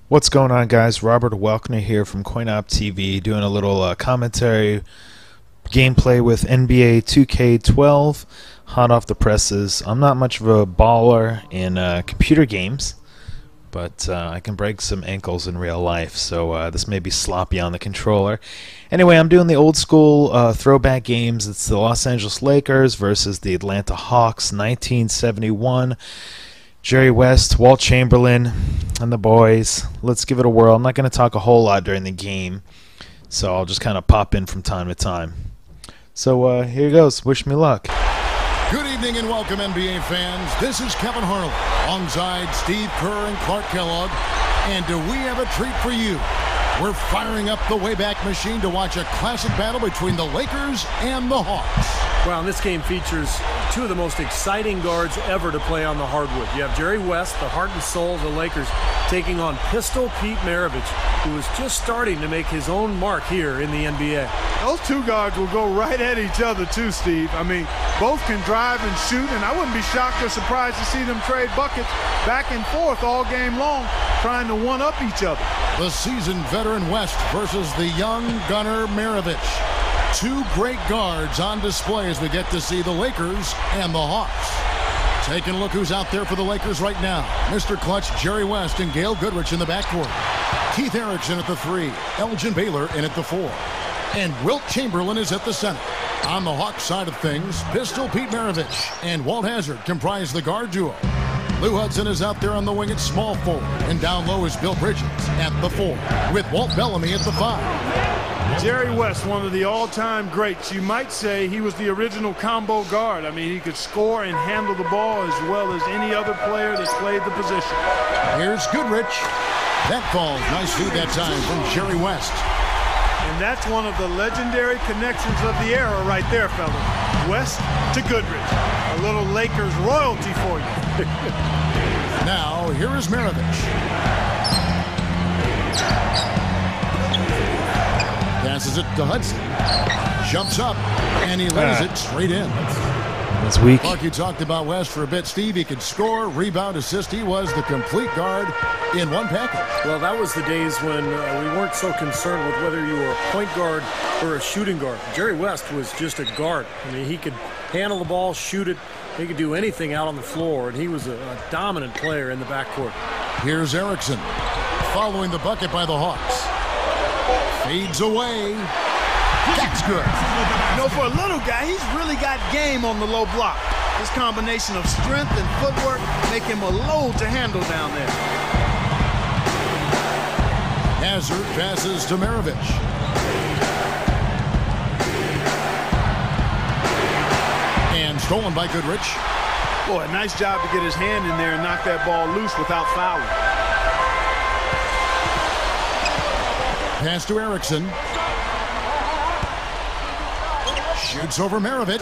What's going on, guys? Robert Welkner here from CoinOpTV, doing a little commentary gameplay with NBA 2K12, hot off the presses. I'm not much of a baller in computer games, but I can break some ankles in real life, so this may be sloppy on the controller. Anyway, I'm doing the old school throwback games. It's the Los Angeles Lakers versus the Atlanta Hawks, 1971. Jerry West, Walt Chamberlain, and the boys. Let's give it a whirl. I'm not going to talk a whole lot during the game, so I'll just kind of pop in from time to time. So here goes. Wish me luck. Good evening and welcome, NBA fans. This is Kevin Harlan, alongside Steve Kerr and Clark Kellogg. And do we have a treat for you? We're firing up the Wayback Machine to watch a classic battle between the Lakers and the Hawks. Well, and this game features two of the most exciting guards ever to play on the hardwood. You have Jerry West, the heart and soul of the Lakers, taking on Pistol Pete Maravich, who is just starting to make his own mark here in the NBA. Those two guards will go right at each other too, Steve. I mean, both can drive and shoot, and I wouldn't be shocked or surprised to see them trade buckets back and forth all game long, trying to one-up each other. The seasoned veteran West versus the young gunner Maravich. Two great guards on display as we get to see the Lakers and the Hawks. Taking a look who's out there for the Lakers right now. Mr. Clutch, Jerry West, and Gail Goodrich in the backcourt. Keith Erickson at the 3, Elgin Baylor in at the 4. And Wilt Chamberlain is at the center. On the Hawks side of things, Pistol Pete Maravich and Walt Hazzard comprise the guard duo. Lou Hudson is out there on the wing at small forward, and down low is Bill Bridges at the 4, with Walt Bellamy at the 5. Jerry West, one of the all-time greats. You might say he was the original combo guard. I mean, he could score and handle the ball as well as any other player that's played the position. Here's Goodrich. That falls. Nice feed that time from Jerry West. And that's one of the legendary connections of the era right there, fella. West to Goodrich. A little Lakers royalty for you. Now, here is Maravich. Passes it to Hudson. Jumps up, and he lays it straight in. That's weak. Clark, you talked about West for a bit. Steve, he could score, rebound, assist. He was the complete guard in one package. Well, that was the days when we weren't so concerned with whether you were a point guard or a shooting guard. Jerry West was just a guard. I mean, he could handle the ball, shoot it. He could do anything out on the floor, and he was a dominant player in the backcourt. Here's Erickson, following the bucket by the Hawks. Fades away. That's good. You know, for a little guy, he's really got game on the low block. This combination of strength and footwork make him a load to handle down there. Hazzard passes to Maravich. And stolen by Goodrich. Boy, nice job to get his hand in there and knock that ball loose without fouling. Pass to Erickson. Shoots over Maravich.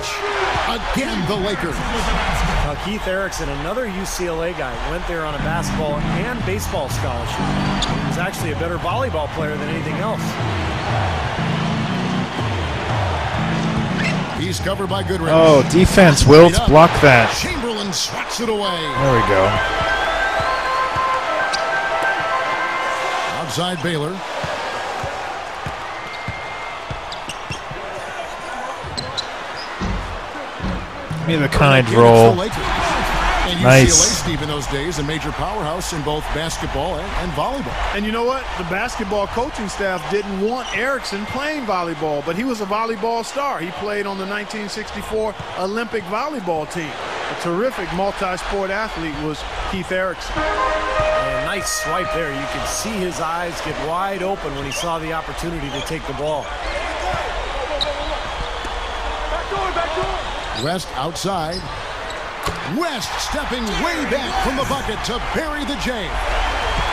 Again, the Lakers. Now, Keith Erickson, another UCLA guy, went there on a basketball and baseball scholarship. He was actually a better volleyball player than anything else. He's covered by Goodrich. Oh, defense, Wilt, block that. Chamberlain swats it away. There we go. Outside Baylor. Give me the kind roll. And Nice. UCLA, Steve, in those days, a major powerhouse in both basketball and volleyball. And you know what? The basketball coaching staff didn't want Erickson playing volleyball, but he was a volleyball star. He played on the 1964 Olympic volleyball team. A terrific multi-sport athlete was Keith Erickson. And a nice swipe there. You could see his eyes get wide open when he saw the opportunity to take the ball. West outside. West stepping way back from the bucket to bury the J.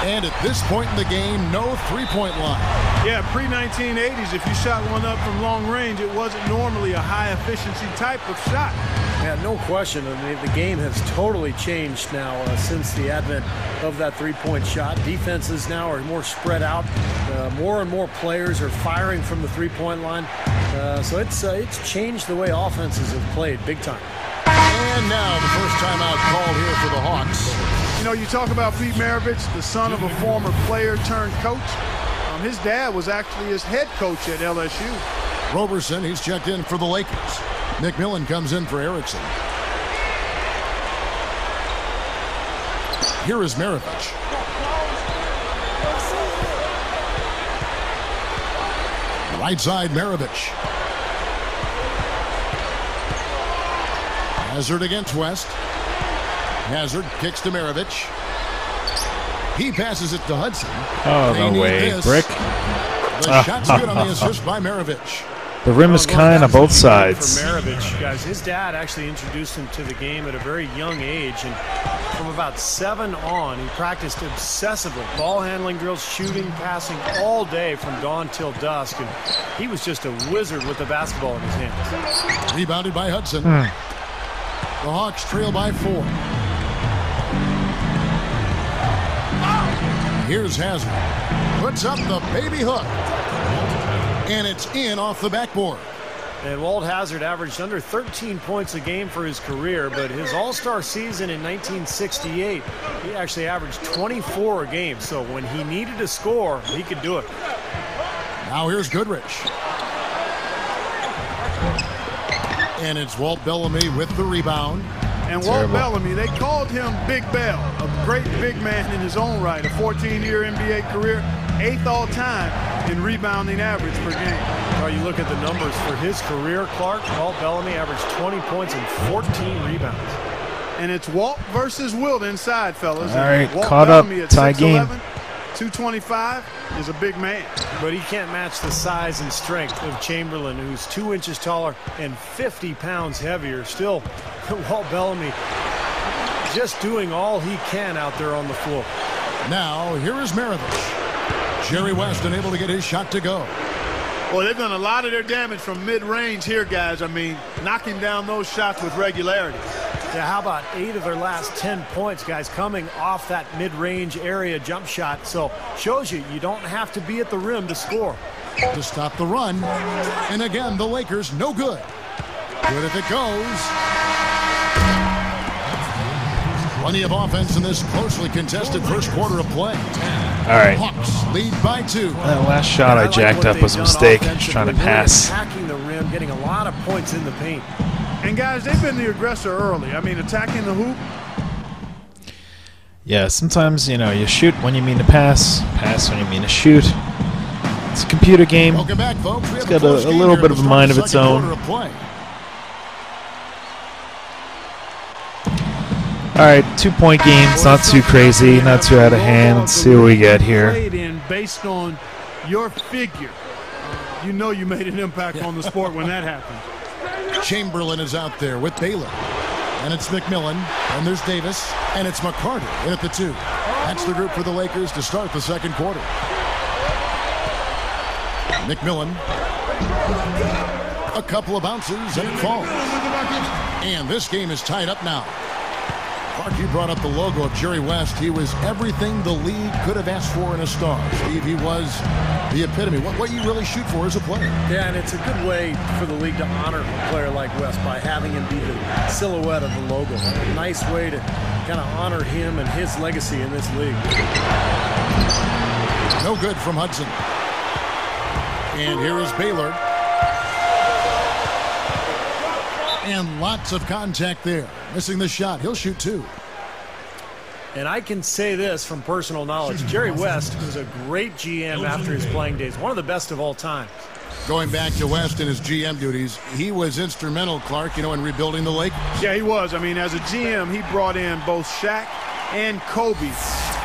And at this point in the game, no three-point line. Yeah, pre-1980s, if you shot one up from long range, it wasn't normally a high-efficiency type of shot. Yeah, no question. I mean, the game has totally changed now since the advent of that three-point shot. Defenses now are more spread out. More and more players are firing from the three-point line. So it's changed the way offenses have played big time. And now the first timeout called here for the Hawks. You know, you talk about Pete Maravich, the son of a former player turned coach. His dad was actually his head coach at LSU. Roberson, he's checked in for the Lakers. McMillan comes in for Erickson. Here is Maravich. Right side, Maravich. Hazard against West. Hazard kicks to Maravich. He passes it to Hudson. Oh, no way. Brick. The shot's good on the assist by Maravich. The rim is kind on both sides. For Maravich, guys, his dad actually introduced him to the game at a very young age, and from about 7 on, he practiced obsessively. Ball handling drills, shooting, passing all day from dawn till dusk, and he was just a wizard with the basketball in his hands. Rebounded by Hudson. The Hawks trail by 4. Here's Hazard. Puts up the baby hook. And it's in off the backboard. And Walt Hazard averaged under 13 points a game for his career, but his All-Star season in 1968, he actually averaged 24 a game. So when he needed to score, he could do it. Now here's Goodrich. And it's Walt Bellamy with the rebound. And Walt Bellamy, they called him Big Bell, a great big man in his own right. A 14-year NBA career, 8th all-time in rebounding average per game. Well, you look at the numbers for his career, Clark. Walt Bellamy averaged 20 points and 14 rebounds. And it's Walt versus Wilt inside, fellas. All right, Walt caught Bellamy up, tie game. 225 is a big man. But he can't match the size and strength of Chamberlain, who's 2 inches taller and 50 pounds heavier. Still, Walt Bellamy just doing all he can out there on the floor. Now, here is Maravich. Jerry West unable to get his shot to go. Well, they've done a lot of their damage from mid-range here, guys. I mean, knocking down those shots with regularity. Yeah, how about 8 of their last 10 points, guys, coming off that mid-range area jump shot. So shows you don't have to be at the rim to score. To stop the run. And again, the Lakers no good. Good if it goes. Plenty of offense in this closely contested first quarter of play. All right. Hawks lead by 2. That last shot I jacked up was a mistake. Just trying to pass. Attacking the rim, getting a lot of points in the paint. And guys, they've been the aggressor early. I mean, attacking the hoop. Yeah, sometimes, you know, you shoot when you mean to pass, pass when you mean to shoot. It's a computer game. Welcome back, folks. It's got a little bit of a mind of its own. All right, 2-point game. It's not too crazy, not too out of hand. Let's see what we get here. Based on your figure, you know you made an impact on the sport when that happened. Chamberlain is out there with Baylor. And it's McMillan. And there's Davis. And it's McCarty in at the 2. That's the group for the Lakers to start the second quarter. McMillan. A couple of bounces and it falls. And this game is tied up now. Clark, you brought up the logo of Jerry West. He was everything the league could have asked for in a star. Steve, he was the epitome. What you really shoot for as a player. Yeah, and it's a good way for the league to honor a player like West by having him be the silhouette of the logo. A nice way to kind of honor him and his legacy in this league. No good from Hudson. And here is Baylor. And lots of contact there. Missing the shot. He'll shoot 2. And I can say this from personal knowledge. Jerry West was a great GM after his playing days. One of the best of all time. Going back to West and his GM duties, he was instrumental, Clark, you know, in rebuilding the Lakers. Yeah, he was. I mean, as a GM, he brought in both Shaq and Kobe.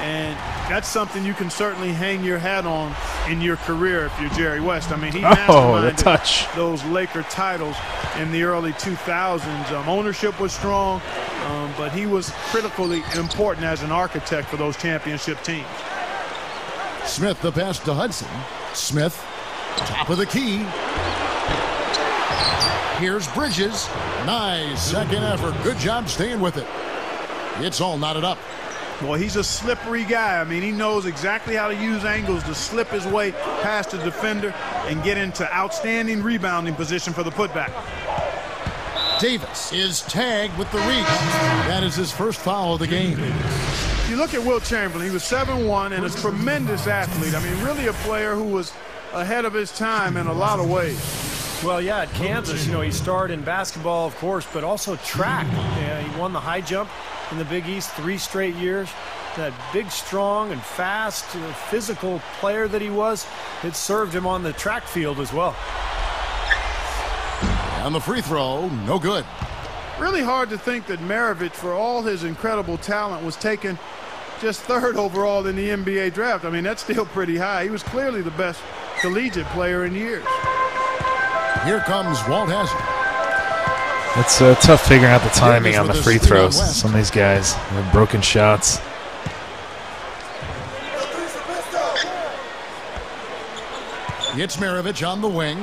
And that's something you can certainly hang your hat on in your career if you're Jerry West. I mean, he masterminded those Laker titles in the early 2000s. Ownership was strong, but he was critically important as an architect for those championship teams. Smith, the pass to Hudson. Smith, top of the key. Here's Bridges. Nice second effort. Good job staying with it. It's all knotted up. Well, he's a slippery guy. I mean, he knows exactly how to use angles to slip his way past the defender and get into outstanding rebounding position for the putback. Davis is tagged with the reach. That is his first foul of the game. You you look at Wilt Chamberlain, he was 7'1" and a tremendous athlete. I mean, really a player who was ahead of his time in a lot of ways. Well, yeah, at Kansas, he starred in basketball, of course, but also track. He won the high jump in the Big East 3 straight years. That big, strong, and fast, physical player that he was, it served him on the track field as well. And the free throw, no good. Really hard to think that Maravich, for all his incredible talent, was taken just 3rd overall in the NBA draft. I mean, that's still pretty high. He was clearly the best collegiate player in years. Here comes Walt Hazzard. It's tough figuring out the timing on the free throws. Some of these guys have broken shots. It's Maravich on the wing.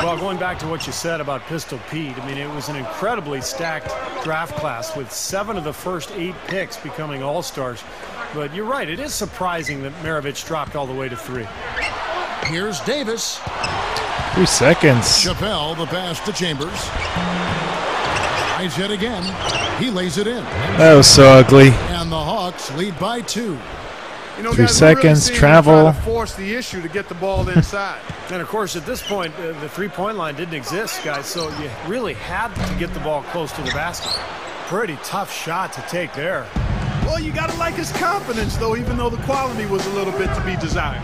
Well, going back to what you said about Pistol Pete, I mean, it was an incredibly stacked draft class with 7 of the first 8 picks becoming All-Stars. But you're right, it is surprising that Maravich dropped all the way to 3. Here's Davis. 3 seconds. Chappelle, the pass to Chambers. Tries yet again. He lays it in. That was so ugly. And the Hawks lead by 2. 3 seconds, really travel. To force the issue to get the ball inside. And, of course, at this point, the three-point line didn't exist, guys, so you really had to get the ball close to the basket. Pretty tough shot to take there. Well, you got to like his confidence, though, even though the quality was a little bit to be desired.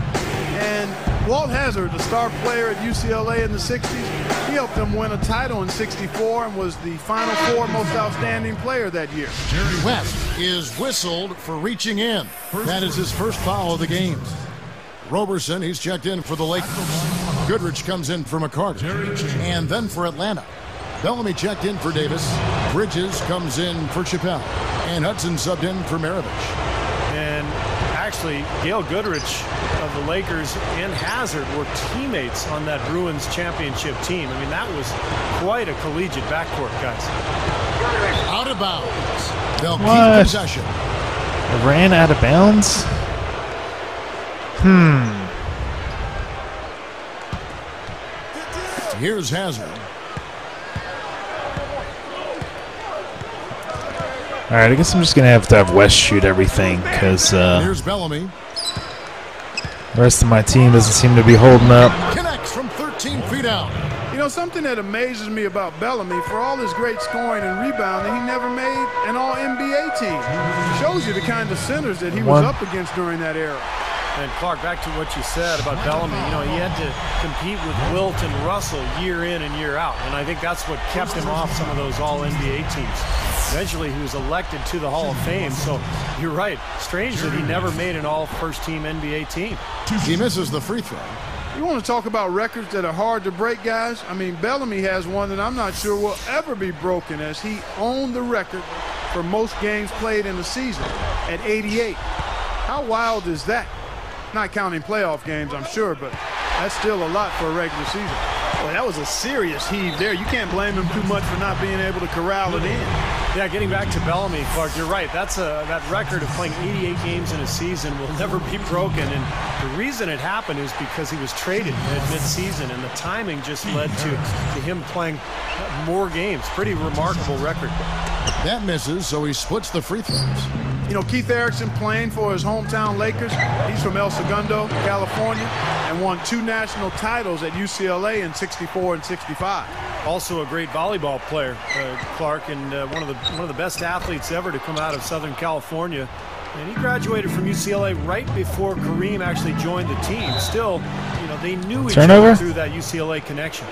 And Walt Hazzard, a star player at UCLA in the 60s, he helped them win a title in '64 and was the Final Four most outstanding player that year. Jerry West is whistled for reaching in. That is his first foul of the game. Roberson, he's checked in for the Lakers. Goodrich comes in for McCarter. And then for Atlanta, Bellamy checked in for Davis. Bridges comes in for Chappelle. And Hudson subbed in for Maravich. And actually, Gail Goodrich of the Lakers and Hazard were teammates on that Bruins championship team. I mean, that was quite a collegiate backcourt, guys. Out of bounds. They'll keep possession. Ran out of bounds? Here's Hazard. All right, I guess I'm just going to have West shoot everything because Here's Bellamy. the rest of my team doesn't seem to be holding up. Connects from 13 feet out. You know, something that amazes me about Bellamy, for all his great scoring and rebounding, he never made an All-NBA team. Shows you the kind of centers that he was up against during that era. And Clark, back to what you said about Bellamy, he had to compete with Wilt and Russell year in and year out. And I think that's what kept him off some of those All-NBA teams. Eventually, he was elected to the Hall of Fame. So you're right. Strange that he never made an all-first-team NBA team. He misses the free throw. You want to talk about records that are hard to break, guys? I mean, Bellamy has one that I'm not sure will ever be broken, as he owned the record for most games played in a season at 88. How wild is that? Not counting playoff games, I'm sure, but that's still a lot for a regular season. Well, that was a serious heave there. You can't blame him too much for not being able to corral it in. Yeah, getting back to Bellamy, Clark, you're right. That record of playing 88 games in a season will never be broken. And the reason it happened is because he was traded at midseason, and the timing just led to him playing more games. Pretty remarkable record. That misses, so he splits the free throws. You know, Keith Erickson playing for his hometown Lakers. He's from El Segundo, California, and won 2 national titles at UCLA in '64 and '65. Also a great volleyball player, Clark, and one of the best athletes ever to come out of Southern California. And he graduated from UCLA right before Kareem actually joined the team. Still, they knew each other through that UCLA connection.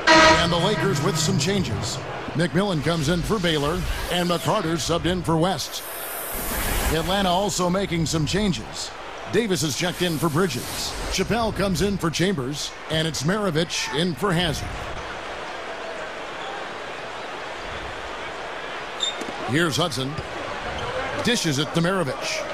And the Lakers with some changes. McMillan comes in for Baylor, and McCarter subbed in for West. Atlanta also making some changes. Davis is checked in for Bridges. Chappelle comes in for Chambers, and it's Maravich in for Hazard. Here's Hudson. Dishes it to Maravich.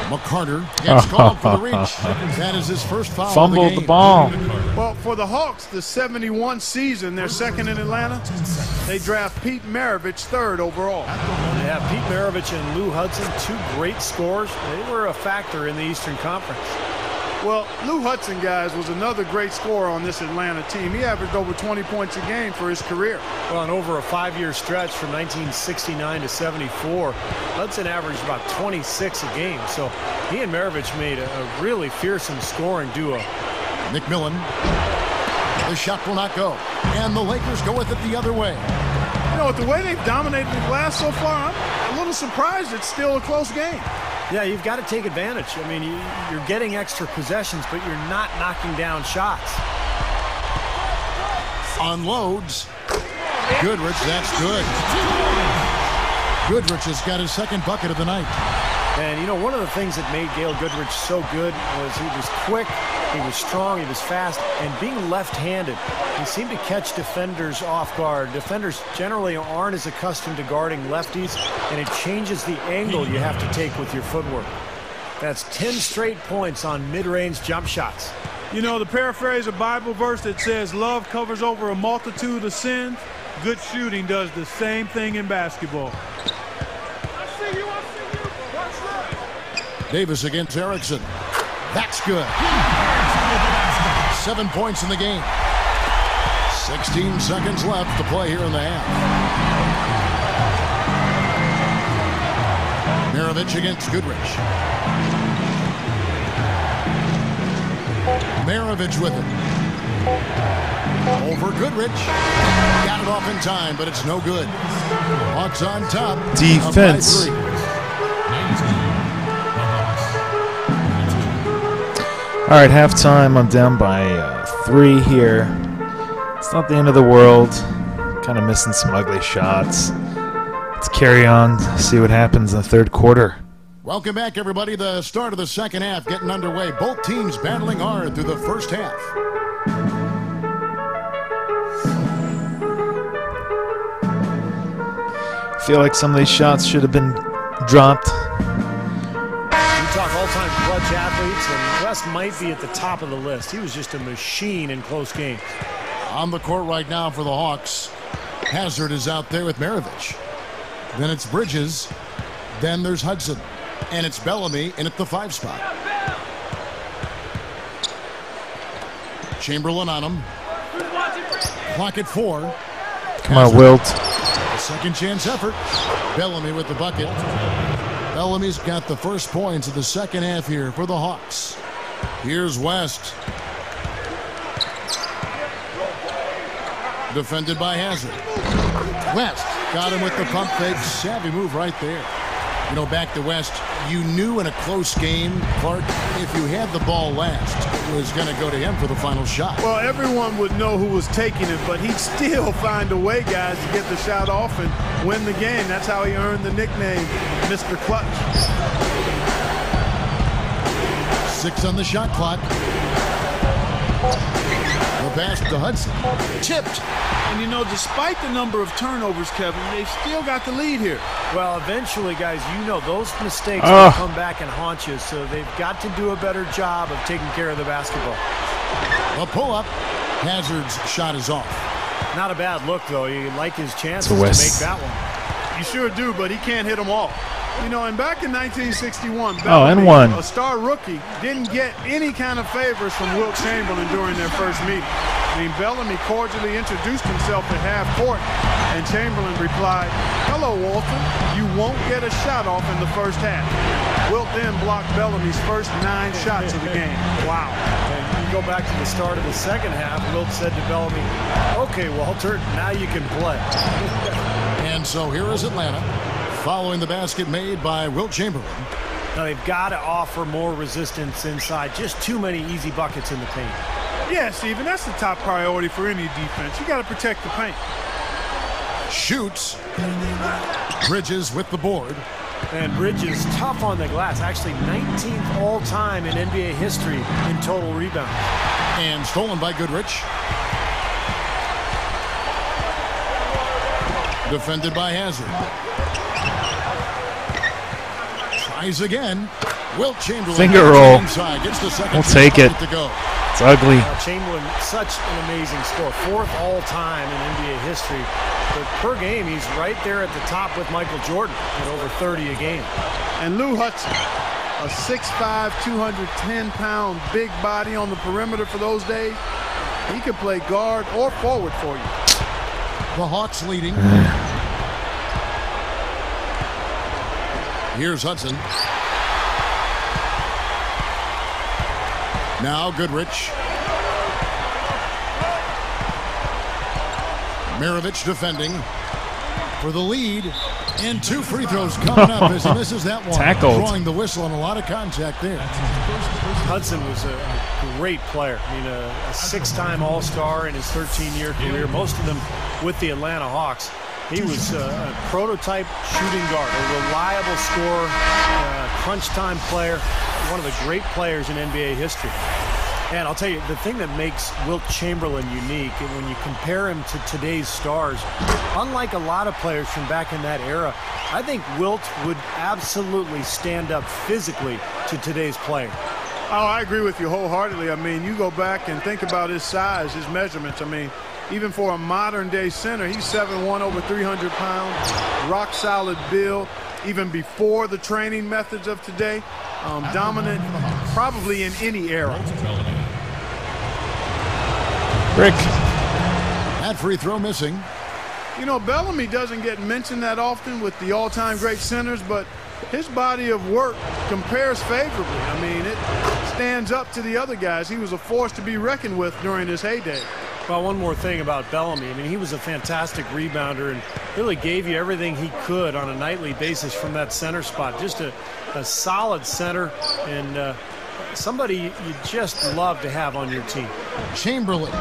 McCarter gets called for the reach. That is his first foul. Fumbled the ball. Well, for the Hawks, the '71 season, they're second in Atlanta. They draft Pete Maravich 3rd overall. They have Pete Maravich and Lou Hudson, 2 great scorers. They were a factor in the Eastern Conference. Well, Lou Hudson, guys, was another great scorer on this Atlanta team. He averaged over 20 points a game for his career. Well, and over a 5-year stretch from 1969 to 74, Hudson averaged about 26 a game. So he and Maravich made a really fearsome scoring duo. McMillan. The shot will not go. And the Lakers go with it the other way. You know, with the way they've dominated the glass so far, I'm a little surprised it's still a close game. Yeah, you've got to take advantage. I mean, you're getting extra possessions, but you're not knocking down shots. Unloads. Goodrich, that's good. Goodrich has got his second bucket of the night. And, you know, one of the things that made Gail Goodrich so good was he was quick, he was strong, he was fast, and being left-handed, he seemed to catch defenders off guard. Defenders generally aren't as accustomed to guarding lefties, and it changes the angle you have to take with your footwork. That's 10 straight points on mid-range jump shots. You know, to paraphrase a Bible verse that says, love covers over a multitude of sins, good shooting does the same thing in basketball. Davis against Erickson. That's good. 7 points in the game. 16 seconds left to play here in the half. Maravich against Goodrich. Maravich with it. Over Goodrich. Got it off in time, but it's no good. Hawks on top. Defense. All right, halftime. I'm down by 3 here. It's not the end of the world. Kind of missing some ugly shots. Let's carry on, see what happens in the third quarter. Welcome back, everybody. The start of the second half getting underway. Both teams battling hard through the first half. I feel like some of these shots should have been dropped. Talk all-time clutch athletes, and West might be at the top of the list. He was just a machine in close games. On the court right now for the Hawks. Hazard is out there with Maravich. Then it's Bridges. Then there's Hudson. And it's Bellamy in at the 5 spot. Chamberlain on him. Clock at 4. Come on, Wilt. A second chance effort. Bellamy with the bucket. Bellamy's got the first points of the second half here for the Hawks. Here's West. Defended by Hazard. West got him with the pump fake. Savvy move right there. You know, back to West, you knew in a close game, Clark, if you had the ball last, it was going to go to him for the final shot. Well, everyone would know who was taking it, but he'd still find a way, guys, to get the shot off and win the game. That's how he earned the nickname, Mr. Clutch. 6 on the shot clock. The pass to Hudson. Tipped. And, you know, despite the number of turnovers, Kevin, they've still got the lead here. Well, eventually, guys, you know those mistakes will come back and haunt you, so they've got to do a better job of taking care of the basketball. A pull-up. Hazard's shot is off. Not a bad look, though. You like his chances to make that one. You sure do, but he can't hit them all. You know, and back in 1961, Bellamy, a star rookie, didn't get any kind of favors from Wilt Chamberlain during their first meeting. I mean, Bellamy cordially introduced himself at half court, and Chamberlain replied, "Hello, Walter. You won't get a shot off in the first half." Wilt then blocked Bellamy's first 9 shots of the game. Wow. And you go back to the start of the second half, Wilt said to Bellamy, "Okay, Walter, now you can play." And so here is Atlanta, following the basket made by Wilt Chamberlain. Now they've got to offer more resistance inside. Just too many easy buckets in the paint. Yeah, Steven, that's the top priority for any defense. You got to protect the paint. Shoots. Bridges with the board. And Bridges tough on the glass. Actually 19th all-time in NBA history in total rebounds. And stolen by Goodrich. Defended by Hazard. Tries again. Wilt Chamberlain. Finger roll. Inside. Gets the second we'll take it. to go. It's ugly. Chamberlain, such an amazing score. 4th all-time in NBA history. But per game, he's right there at the top with Michael Jordan at over 30 a game. And Lou Hudson. a 6'5", 210-pound big body on the perimeter for those days. He could play guard or forward for you. The Hawks leading. Here's Hudson. Now Goodrich. Maravich defending for the lead. And 2 free throws coming up as he misses that one. Tackled. Drawing the whistle and a lot of contact there. Hudson was a great player. I mean, a 6-time All-Star in his 13-year career, most of them with the Atlanta Hawks. He was a prototype shooting guard, a reliable scorer, crunch time player, one of the great players in NBA history. And I'll tell you, the thing that makes Wilt Chamberlain unique, and when you compare him to today's stars, unlike a lot of players from back in that era, I think Wilt would absolutely stand up physically to today's player. Oh, I agree with you wholeheartedly. I mean, you go back and think about his size, his measurements. I mean, even for a modern-day center, he's 7'1", over 300 pounds, rock-solid build. Even before the training methods of today, dominant probably in any era. Rick. That free throw missing. You know, Bellamy doesn't get mentioned that often with the all-time great centers, but his body of work compares favorably. I mean, it stands up to the other guys. He was a force to be reckoned with during his heyday. Well, one more thing about Bellamy. I mean, he was a fantastic rebounder and really gave you everything he could on a nightly basis from that center spot. Just a solid center and somebody you just love to have on your team. Chamberlain.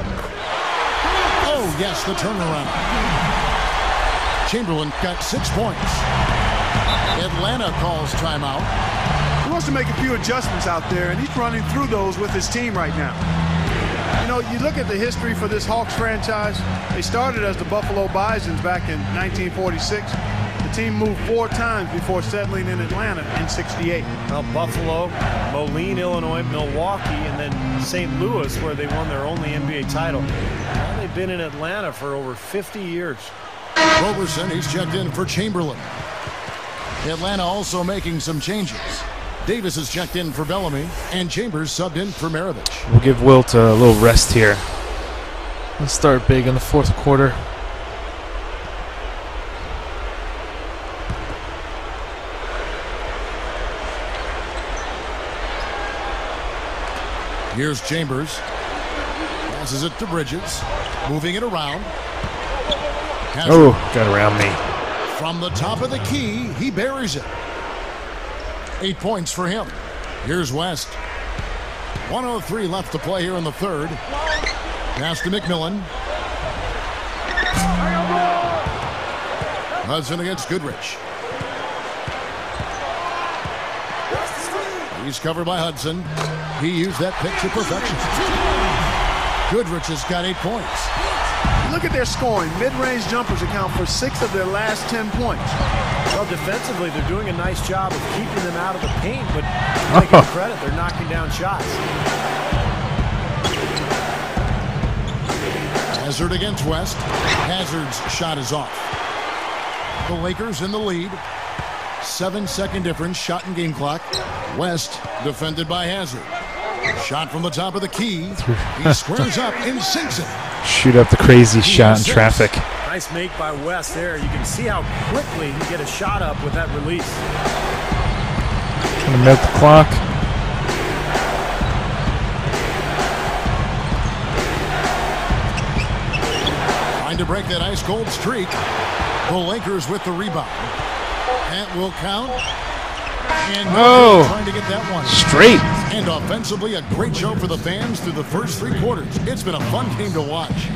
Oh, yes, the turnaround. Chamberlain got 6 points. Atlanta calls timeout. He wants to make a few adjustments out there, and he's running through those with his team right now. You know, you look at the history for this Hawks franchise. They started as the Buffalo Bisons back in 1946. The team moved 4 times before settling in Atlanta in '68. Well, Buffalo, Moline, Illinois, Milwaukee, and then St. Louis, where they won their only NBA title. Well, they've been in Atlanta for over 50 years. Roberson, he's checked in for Chamberlain. Atlanta also making some changes. Davis is checked in for Bellamy, and Chambers subbed in for Maravich. We'll give Wilt a little rest here. Let's start big in the 4th quarter. Here's Chambers. Passes it to Bridges. Moving it around. Oh, got around me. From the top of the key, he buries it. 8 points for him. Here's West. 1:03 left to play here in the 3rd. Pass to McMillan. Hudson against Goodrich. He's covered by Hudson. He used that pick to perfection. Goodrich has got 8 points. Look at their scoring. Mid-range jumpers account for 6 of their last 10 points. Well, defensively, they're doing a nice job of keeping them out of the paint, but I give them credit, they're knocking down shots. Hazard against West. Hazard's shot is off. The Lakers in the lead. 7-second difference, shot and game clock. West defended by Hazard. Shot from the top of the key. He squares up and sinks it. Shoot up the crazy shot in traffic. Nice make by West there. You can see how quickly he can get a shot up with that release. Gonna milk the clock. Trying to break that ice cold streak. The Lakers with the rebound. That will count. And trying to get that one straight. And offensively, a great show for the fans through the first 3 quarters. It's been a fun game to watch.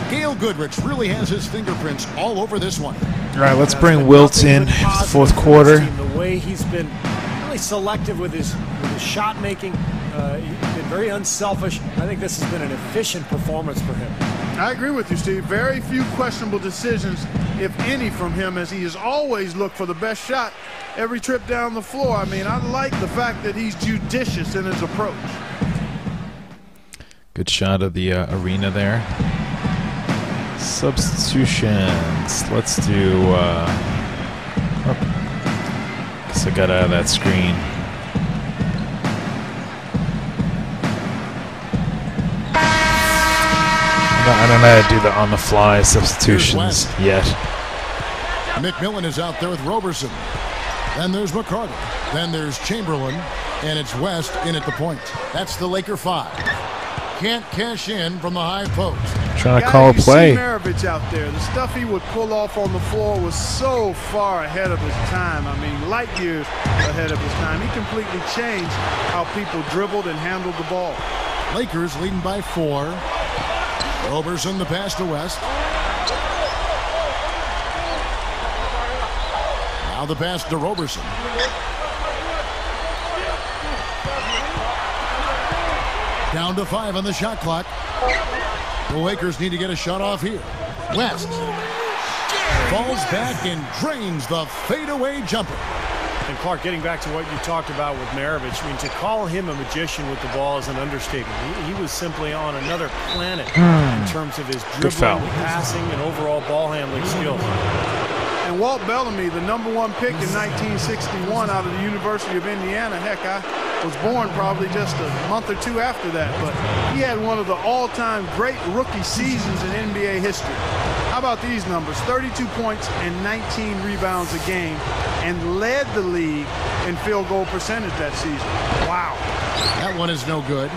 Gail Goodrich really has his fingerprints all over this one. All right, let's bring Wilt in the 4th quarter. The way he's been really selective with his shot making, he's been very unselfish. I think this has been an efficient performance for him. I agree with you, Steve. Very few questionable decisions, if any, from him, as he has always looked for the best shot every trip down the floor. I mean, I like the fact that he's judicious in his approach. Good shot of the arena there. Substitutions. Let's do... guess I got out of that screen. I don't know how to do the on-the-fly substitutions yet. McMillan is out there with Roberson. Then there's McCarter. Then there's Chamberlain. And it's West in at the point. That's the Laker 5. Can't cash in from the high post. Trying to call a play. See Maravich out there. The stuff he would pull off on the floor was so far ahead of his time. I mean, light years ahead of his time. He completely changed how people dribbled and handled the ball. Lakers leading by 4. Roberson the pass to West. Now the pass to Roberson. Down to 5 on the shot clock. The Lakers need to get a shot off here. West falls back and drains the fadeaway jumper. And Clark, getting back to what you talked about with Maravich, I mean, to call him a magician with the ball is an understatement. He was simply on another planet in terms of his dribbling, passing, and overall ball handling skills. And Walt Bellamy, the #1 pick in 1961 out of the University of Indiana. Heck, I was born probably just a month or two after that, but he had one of the all-time great rookie seasons in NBA history. How about these numbers? 32 points and 19 rebounds a game, and led the league in field goal percentage that season. Wow. That one is no good.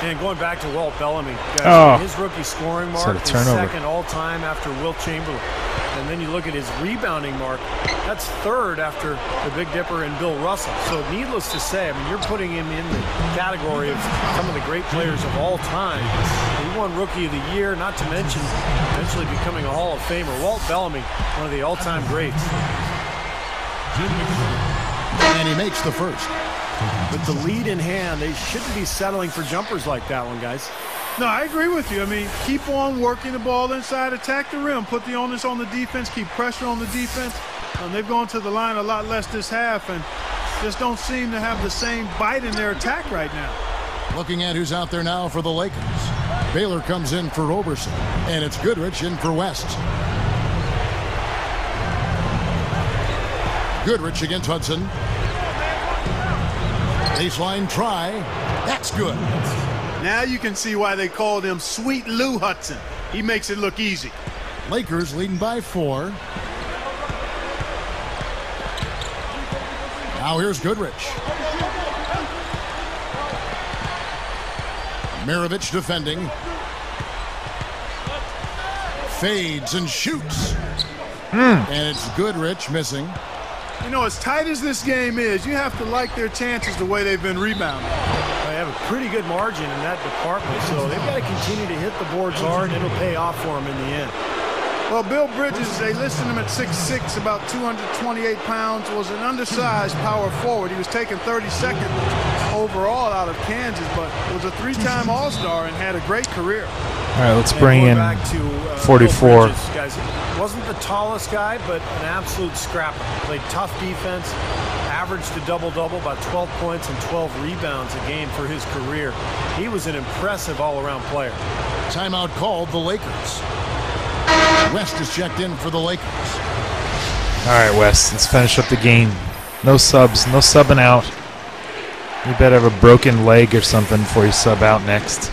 And going back to Walt Bellamy, guys, his rookie scoring mark is second all-time after Wilt Chamberlain. And then you look at his rebounding mark, that's third after the Big Dipper and Bill Russell. So needless to say, I mean, you're putting him in the category of some of the great players of all time. He won Rookie of the Year, not to mention eventually becoming a Hall of Famer. Walt Bellamy, one of the all-time greats. And he makes the first. With the lead in hand, they shouldn't be settling for jumpers like that one, guys. No, I agree with you. I mean, keep on working the ball inside, attack the rim, put the onus on the defense, keep pressure on the defense. They've gone to the line a lot less this half and just don't seem to have the same bite in their attack right now. Looking at who's out there now for the Lakers. Baylor comes in for Roberson, and it's Goodrich in for West. Goodrich against Hudson. Baseline try. That's good. Now you can see why they called him Sweet Lou Hudson. He makes it look easy. Lakers leading by 4. Now here's Goodrich. Maravich defending. Fades and shoots. And it's Goodrich missing. You know, as tight as this game is, you have to like their chances the way they've been rebounding. They have a pretty good margin in that department, so they've got to continue to hit the boards hard, and it'll pay off for them in the end. Well, Bill Bridges, they listed him at 6'6", about 228 pounds, was an undersized power forward. He was taken 32nd overall out of Kansas, but was a 3-time All-Star and had a great career. All right, let's bring in back to, 44. Bridges, guys. Wasn't the tallest guy, but an absolute scrapper. Played tough defense, averaged a double-double, about 12 points and 12 rebounds a game for his career. He was an impressive all-around player. Timeout called the Lakers. West is checked in for the Lakers. All right, West, let's finish up the game. No subs, no subbing out. You better have a broken leg or something before you sub out next.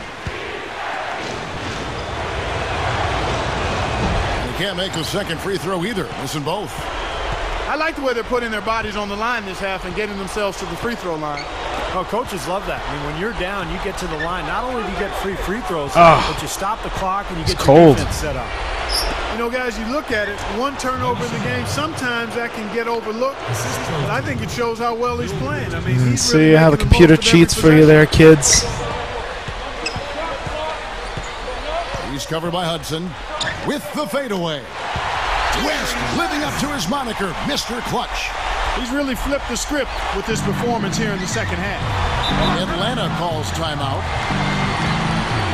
They can't make the second free throw either. Missing both. I like the way they're putting their bodies on the line this half and getting themselves to the free throw line. Oh, coaches love that. I mean, when you're down, you get to the line. Not only do you get free throws, but you stop the clock and you get your defense set up. You know, guys, you look at it, one turnover in the game, sometimes that can get overlooked. But I think it shows how well he's playing. I mean, he's see really how the computer cheats for you there, kids. He's covered by Hudson with the fadeaway. West living up to his moniker, Mr. Clutch. He's really flipped the script with his performance here in the second half. Atlanta calls timeout.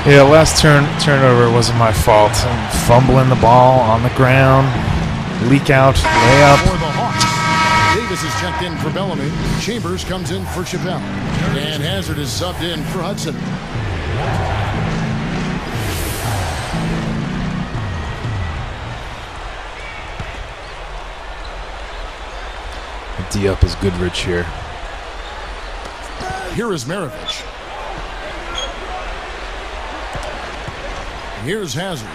Yeah, last turnover wasn't my fault. I'm fumbling the ball on the ground, leak out, layup. For the Hawks. Davis is checked in for Bellamy. Chambers comes in for Chappelle. And Hazard is subbed in for Hudson. D-up is Goodrich here. Here is Maravich. Here's Hazard.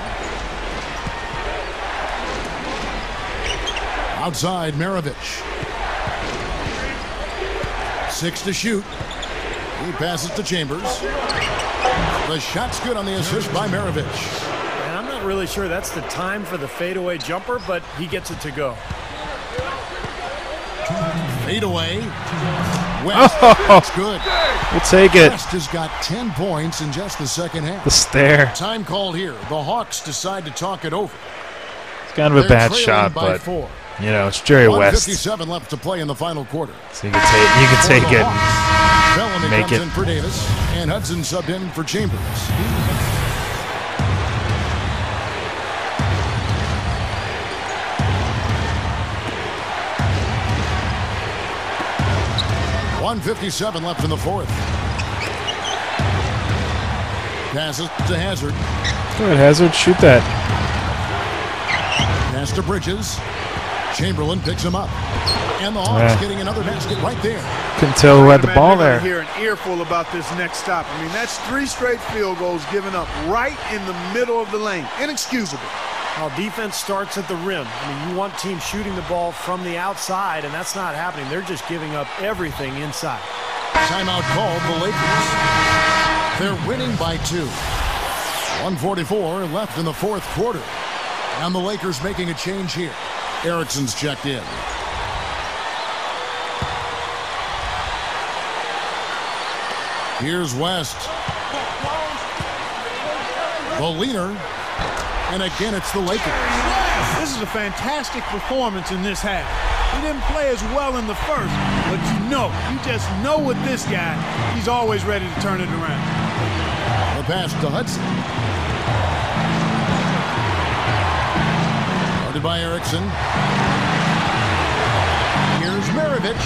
Outside, Maravich. 6 to shoot. He passes to Chambers. The shot's good on the assist by Maravich. And I'm not really sure that's the time for the fadeaway jumper, but he gets it to go. Fadeaway. West. That's good. We'll take it. West has got 10 points in just the second half. The stare. Time called here. The Hawks decide to talk it over. It's kind of a bad shot, but 4. you know, it's Jerry West. 1:57 left to play in the final quarter. So you can take it. Bellamy Make comes it. in for Davis, and Hudson subbed in for Chambers. .157 left in the fourth. Passes to Hazard. Go ahead, Hazard. Shoot that. Pass to Bridges. Chamberlain picks him up. And the Hawks getting another basket right there. Couldn't tell who had the ball there. Hear an earful about this next stop. I mean, that's 3 straight field goals given up right in the middle of the lane. Inexcusable. Well, defense starts at the rim. I mean, you want teams shooting the ball from the outside, and that's not happening. They're just giving up everything inside. Timeout called the Lakers. They're winning by 2. 1:44 left in the fourth quarter. And the Lakers making a change here. Erickson's checked in. Here's West. The leaner. And again, it's the Lakers. This is a fantastic performance in this half. He didn't play as well in the first, but you just know with this guy, he's always ready to turn it around. The pass to Hudson. Guarded by Erickson. Here's Maravich.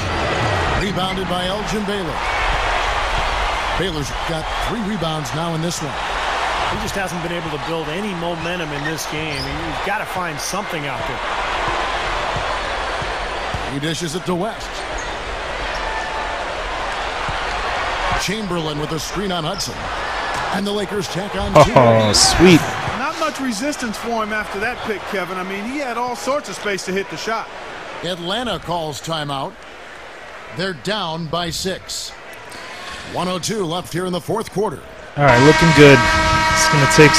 Rebounded by Elgin Baylor. Baylor's got 3 rebounds now in this one. He just hasn't been able to build any momentum in this game. He's got to find something out there. He dishes it to West. Chamberlain with a screen on Hudson. And the Lakers tack on 2. Oh, sweet. Not much resistance for him after that pick, Kevin. I mean, he had all sorts of space to hit the shot. Atlanta calls timeout. They're down by 6. 1:02 left here in the fourth quarter. All right, looking good. It's going to take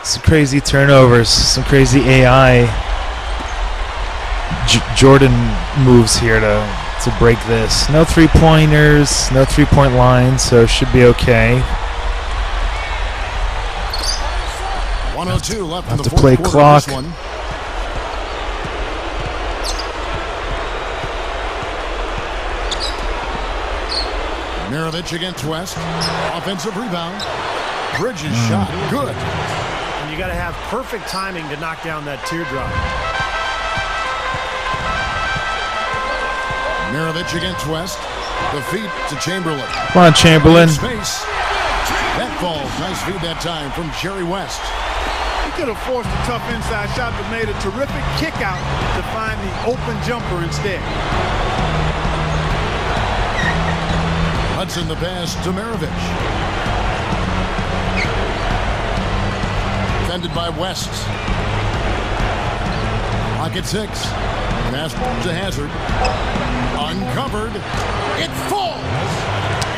some crazy turnovers, some crazy AI Jordan moves here to break this. No 3-pointers, no 3-point line, so should be okay. 1:02 left in the to fourth play quarter clock. of this one. Maravich against West. Offensive rebound. Bridges shot. Good. And you got to have perfect timing to knock down that teardrop. Maravich against West. The feed to Chamberlain. Come on, Chamberlain. Space. That falls. Nice feed that time from Jerry West. He could have forced a tough inside shot, but made a terrific kick out to find the open jumper instead. Hudson the pass to Maravich. Defended by West. Pocket 6. Pass to Hazard. Uncovered. It falls.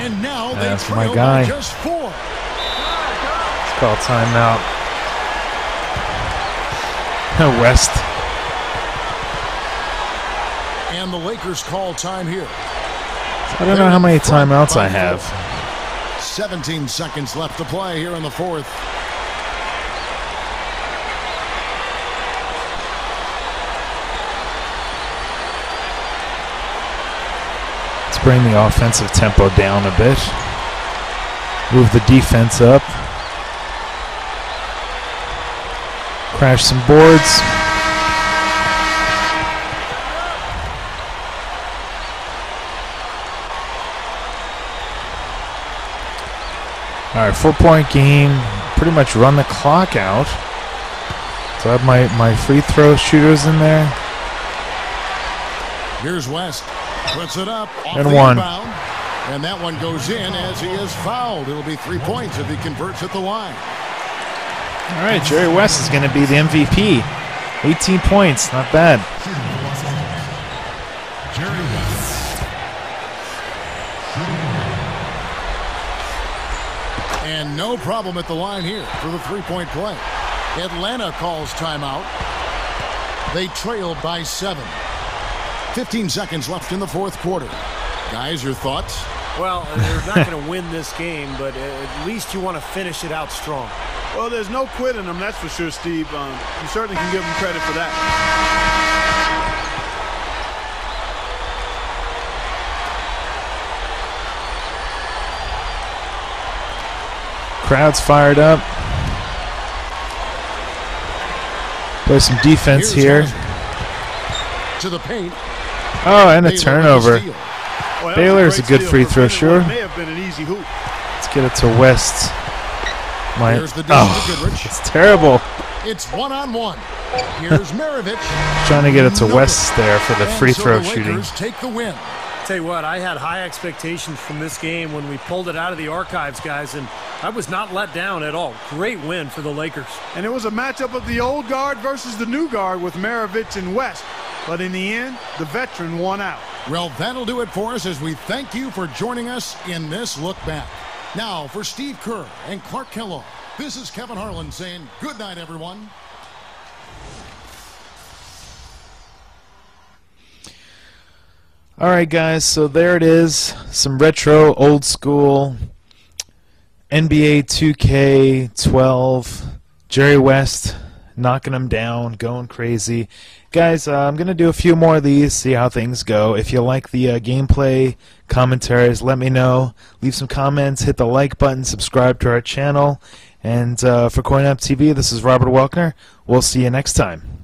And now they That's trail my guy. by just 4. Let's call timeout. West. And the Lakers call time here. I don't know how many timeouts I have. 17 seconds left to play here in the fourth. Let's bring the offensive tempo down a bit. Move the defense up. Crash some boards. All right, 4-point game. Pretty much run the clock out. So I have my free throw shooters in there. Here's West. Puts it up. Off And the one. inbound. And that one goes in as he is fouled. It'll be 3 points if he converts at the line. All right, Jerry West is going to be the MVP. 18 points, not bad. Jerry West. And no problem at the line here for the three-point play. Atlanta calls timeout. They trailed by 7. 15 seconds left in the fourth quarter. Guys, your thoughts? Well, they're not going to win this game, but at least you want to finish it out strong. Well, there's no quit in them, that's for sure, Steve. You certainly can give them credit for that. Crowd's fired up. Play some defense here. To the paint. Oh, and a turnover. Well, Baylor's a good free throw, sure. It may have been an easy hoop. Let's get it to West. Here's the to Goodrich. It's terrible. It's one-on-one. Here's Maravich. Trying to get it to West there for the free throw shooting. Take the win. Tell you what, I had high expectations from this game when we pulled it out of the archives, guys, and I was not let down at all. Great win for the Lakers. And it was a matchup of the old guard versus the new guard with Maravich and West. But in the end, the veteran won out. Well, that'll do it for us as we thank you for joining us in this look back. Now, for Steve Kerr and Clark Kellogg, this is Kevin Harlan saying good night, everyone. All right, guys, so there it is. Some retro, old school NBA 2K12. Jerry West knocking them down, going crazy. Guys, I'm going to do a few more of these, see how things go. If you like the gameplay commentaries, let me know. Leave some comments, hit the like button, subscribe to our channel. And for CoinOpTV, this is Robert Welkner. We'll see you next time.